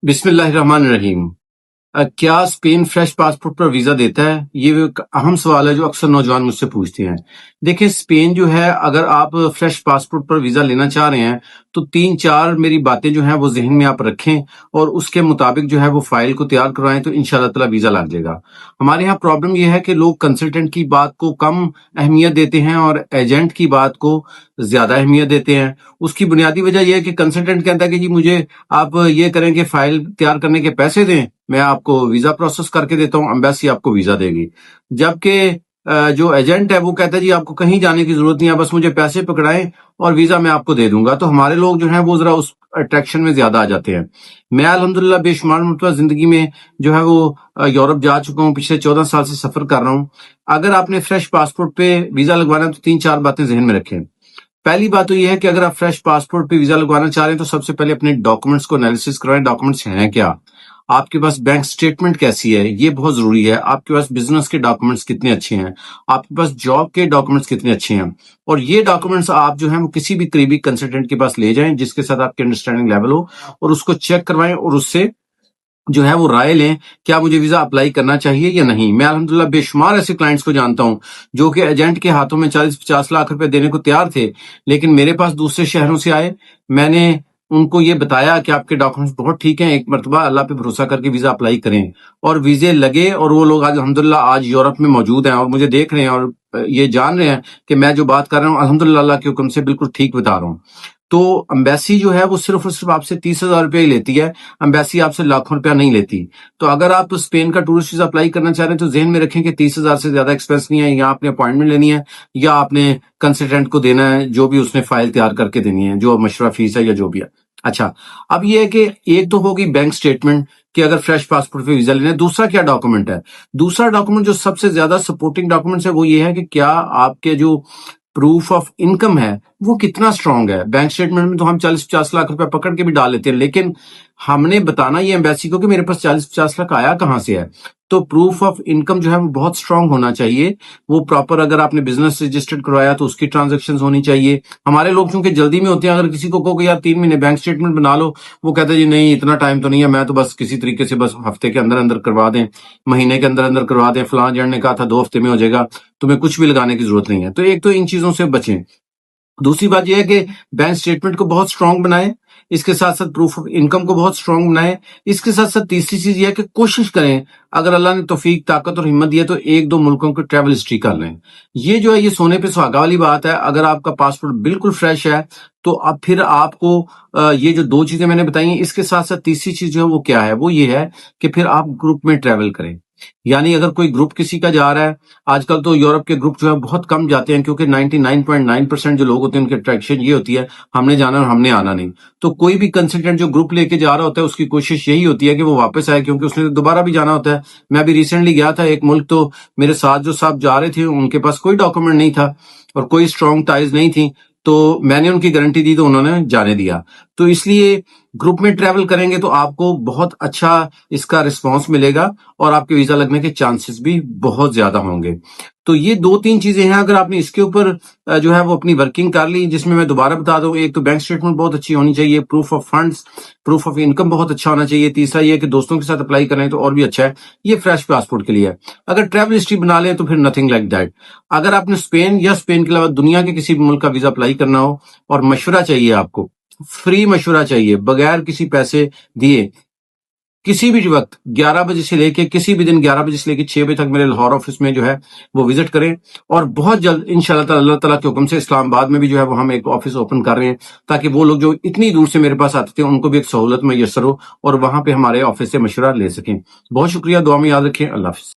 بسم اللہ الرحمن الرحیم۔ کیا اسپین فریش پاسپورٹ پر ویزا دیتا ہے؟ یہ ایک اہم سوال ہے جو اکثر نوجوان مجھ سے پوچھتے ہیں۔ دیکھیں، اسپین جو ہے، اگر آپ فریش پاسپورٹ پر ویزا لینا چاہ رہے ہیں تو 3-4 میری باتیں جو ہیں وہ ذہن میں آپ رکھیں اور اس کے مطابق جو ہے وہ فائل کو تیار کروائیں تو انشاءاللہ تعالی ویزا لگ جائے گا۔ ہمارے ہاں پرابلم یہ ہے کہ لوگ کنسلٹنٹ کی بات کو کم اہمیت دیتے ہیں اور ایجنٹ کی بات کو زیادہ اہمیت دیتے ہیں۔ اس کی بنیادی وجہ یہ ہے کہ کنسلٹنٹ کہتا ہے کہ جی مجھے آپ یہ کریں کہ فائل تیار کرنے کے پیسے دیں، میں آپ کو ویزا پروسیس کر کے دیتا ہوں، امبیسی آپ کو ویزا دے گی۔ جبکہ جو ایجنٹ ہے وہ کہتا ہے جی آپ کو کہیں جانے کی ضرورت نہیں ہے، بس مجھے پیسے پکڑائیں اور ویزا میں آپ کو دے دوں گا۔ تو ہمارے لوگ جو ہیں وہ ذرا اس اٹریکشن میں زیادہ آ جاتے ہیں۔ میں الحمدللہ بے شمار مرتبہ زندگی میں جو ہے وہ یورپ جا چکا ہوں، پچھلے 14 سال سے سفر کر رہا ہوں۔ اگر آپ نے فریش پاسپورٹ پہ ویزا لگوانا ہے تو 3-4 باتیں ذہن میں رکھیں۔ پہلی بات تو یہ ہے کہ اگر آپ فریش پاسپورٹ پہ ویزا لگوانا چاہ رہے ہیں تو سب سے پہلے اپنے ڈاکومنٹس کو انالیسس کروائیں۔ ڈاکومنٹس ہیں کیا؟ آپ کے پاس بینک سٹیٹمنٹ کیسی ہے، یہ بہت ضروری ہے۔ آپ کے پاس بزنس کے ڈاکومنٹس کتنے اچھے ہیں، آپ کے پاس جاب کے ڈاکومنٹس کتنے اچھے ہیں، اور یہ ڈاکومنٹس آپ جو ہیں وہ کسی بھی قریبی کنسلٹنٹ کے پاس لے جائیں جس کے ساتھ آپ کی انڈرسٹینڈنگ لیول ہو، اور اس کو چیک کروائیں اور اس سے جو ہے وہ رائے لیں کیا مجھے ویزا اپلائی کرنا چاہیے یا نہیں۔ میں الحمدللہ بے شمار ایسے کلائنٹس کو جانتا ہوں جو کہ ایجنٹ کے ہاتھوں میں 40-50 لاکھ روپے دینے کو تیار تھے، لیکن میرے پاس دوسرے شہروں سے آئے، میں نے ان کو یہ بتایا کہ آپ کے ڈاکومنٹس بہت ٹھیک ہیں، ایک مرتبہ اللہ پہ بھروسہ کر کے ویزا اپلائی کریں، اور ویزے لگے، اور وہ لوگ آج الحمدللہ آج یورپ میں موجود ہیں اور مجھے دیکھ رہے ہیں اور یہ جان رہے ہیں کہ میں جو بات کر رہا ہوں الحمدللہ اللہ کے حکم سے بالکل ٹھیک بتا رہا ہوں۔ تو امبیسی جو ہے وہ صرف اور صرف آپ سے 30,000 روپے ہی لیتی ہے، امبیسی آپ سے لاکھوں روپیہ نہیں لیتی۔ تو اگر آپ اسپین کا ٹورسٹ ویزا اپلائی کرنا چاہ رہے ہیں تو ذہن میں رکھیں کہ 30,000 سے زیادہ ایکسپینس نہیں ہے، یا آپ نے اپوائنٹمنٹ لینی ہے یا آپ نے کنسلٹنٹ کو دینا ہے جو بھی اس نے فائل تیار کر کے دینی ہے، جو مشورہ فیس ہے یا جو بھی ہے۔ اچھا، اب یہ ہے کہ ایک تو ہوگی بینک سٹیٹمنٹ کہ اگر فریش پاسپورٹ پہ ویزا لینا ہے۔ دوسرا کیا ڈاکومنٹ ہے؟ دوسرا ڈاکومنٹ جو سب سے زیادہ سپورٹنگ ڈاکومنٹس ہے وہ یہ ہے کہ کیا آپ کے جو پروف آف انکم ہے وہ کتنا سٹرونگ ہے۔ بینک سٹیٹمنٹ میں تو ہم 40-50 لاکھ روپے پکڑ کے بھی ڈال لیتے ہیں، لیکن ہم نے بتانا یہ ایمبیسی کو کہ میرے پاس 40-50 لاکھ آیا کہاں سے ہے۔ تو پروف آف انکم جو ہے وہ بہت سٹرونگ ہونا چاہیے، وہ پراپر، اگر آپ نے بزنس رجسٹرڈ کروایا تو اس کی ٹرانزیکشنز ہونی چاہیے۔ ہمارے لوگ چونکہ جلدی میں ہوتے ہیں، اگر کسی کو کہو کہ یار 3 مہینے بینک سٹیٹمنٹ بنا لو، وہ کہتے ہیں جی نہیں اتنا ٹائم تو نہیں ہے، میں تو بس کسی طریقے سے بس ہفتے کے اندر اندر کروا دیں، مہینے کے اندر اندر کروا دیں، فلاں جان نے کہا تھا 2 ہفتے میں ہو جائے گا، تمہیں کچھ بھی لگانے کی ضرورت نہیں ہے۔ تو ایک تو ان چیزوں سے بچیں۔ دوسری بات یہ ہے کہ بینک سٹیٹمنٹ کو بہت سٹرونگ بنائیں، اس کے ساتھ ساتھ پروف آف انکم کو بہت سٹرونگ بنائیں۔ اس کے ساتھ ساتھ تیسری چیز یہ ہے کہ کوشش کریں، اگر اللہ نے توفیق، طاقت اور ہمت دی ہے تو 1-2 ملکوں کی ٹریول ہسٹری کر لیں۔ یہ جو ہے یہ سونے پہ سہاگا والی بات ہے۔ اگر آپ کا پاسپورٹ بالکل فریش ہے تو اب پھر آپ کو یہ جو 2 چیزیں میں نے بتائی ہیں، اس کے ساتھ ساتھ تیسری چیز جو ہے وہ کیا ہے، وہ یہ ہے کہ پھر آپ گروپ میں ٹریول کریں۔ یعنی اگر کوئی گروپ کسی کا جا رہا ہے، آج کل تو یورپ کے گروپ جو ہے بہت کم جاتے ہیں کیونکہ 99.9% جو لوگ ہوتے ہیں ان کی اٹریکشن یہ ہوتی ہے ہم نے جانا اور ہم نے آنا نہیں۔ تو کوئی بھی کنسلٹنٹ جو گروپ لے کے جا رہا ہوتا ہے اس کی کوشش یہی ہوتی ہے کہ وہ واپس آئے، کیونکہ اس نے دوبارہ بھی جانا ہوتا ہے۔ میں بھی ریسنٹلی گیا تھا ایک ملک، تو میرے ساتھ جو صاحب جا رہے تھے ان کے پاس کوئی ڈاکومنٹ نہیں تھا اور کوئی اسٹرانگ ٹائز نہیں تھی، تو میں نے ان کی گارنٹی دی تو انہوں نے جانے دیا۔ تو اس لیے گروپ میں ٹریول کریں گے تو آپ کو بہت اچھا اس کا رسپانس ملے گا اور آپ کے ویزا لگنے کے چانسز بھی بہت زیادہ ہوں گے۔ تو یہ 2-3 چیزیں ہیں، اگر آپ نے اس کے اوپر جو ہے وہ اپنی ورکنگ کر لی، جس میں میں دوبارہ بتا دوں، ایک تو بینک سٹیٹمنٹ بہت اچھی ہونی چاہیے، proof of funds, proof of income بہت اچھا ہونا چاہیے، تیسرا یہ کہ دوستوں کے ساتھ اپلائی کریں تو اور بھی اچھا ہے۔ یہ فریش پاسپورٹ کے لیے ہے۔ اگر ٹریول ہسٹری بنا لیں تو پھر نتھنگ لائک دیٹ۔ اگر آپ نے اسپین یا اسپین کے علاوہ دنیا کے کسی بھی ملک کا ویزا اپلائی کرنا ہو اور مشورہ چاہیے، آپ کو فری مشورہ چاہیے بغیر کسی پیسے دیے، کسی بھی وقت 11 بجے سے لے کے کسی بھی دن 11 بجے سے لے کے 6 بجے تک میرے لاہور آفس میں جو ہے وہ وزٹ کریں، اور بہت جلد انشاءاللہ تعالی اللہ تعالیٰ کے حکم سے اسلام آباد میں بھی جو ہے وہ ہم ایک آفس اوپن کر رہے ہیں تاکہ وہ لوگ جو اتنی دور سے میرے پاس آتے تھے ان کو بھی ایک سہولت میسر ہو اور وہاں پہ ہمارے آفس سے مشورہ لے سکیں۔ بہت شکریہ، دعا میں یاد رکھیں، اللہ حافظ۔